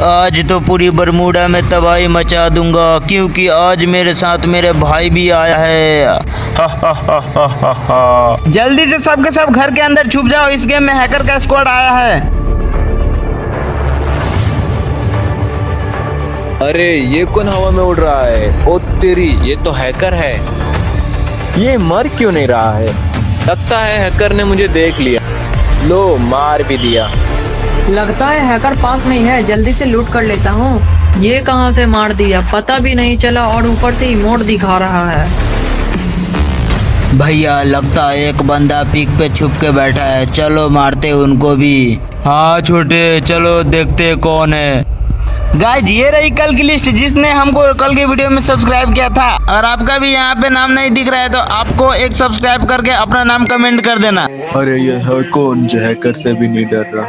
आज तो पूरी बरमूडा में तबाही मचा दूंगा, क्योंकि आज मेरे साथ मेरे भाई भी आया है। जल्दी से सब के सब घर के अंदर छुप जाओ, इस गेम में हैकर का स्क्वाड आया है। अरे ये कौन हवा में उड़ रहा है? ओ तेरी, ये तो हैकर है। ये मर क्यों नहीं रहा है? लगता है हैकर ने मुझे देख लिया। लो, मार भी दिया। लगता है हैकर पास नहीं है, जल्दी से लूट कर लेता हूँ। ये कहाँ से मार दिया पता भी नहीं चला, और ऊपर से इमोट दिखा रहा है। भैया लगता है एक बंदा पीक पे छुप के बैठा है, चलो मारते उनको भी। हाँ छोटे, चलो देखते कौन है। गाइस ये रही कल की लिस्ट जिसने हमको कल के वीडियो में सब्सक्राइब किया था। और आपका भी यहाँ पे नाम नहीं दिख रहा है तो आपको एक सब्सक्राइब करके अपना नाम कमेंट कर देना। अरे ये है कौन जो हैकर से भी नहीं डर रहा?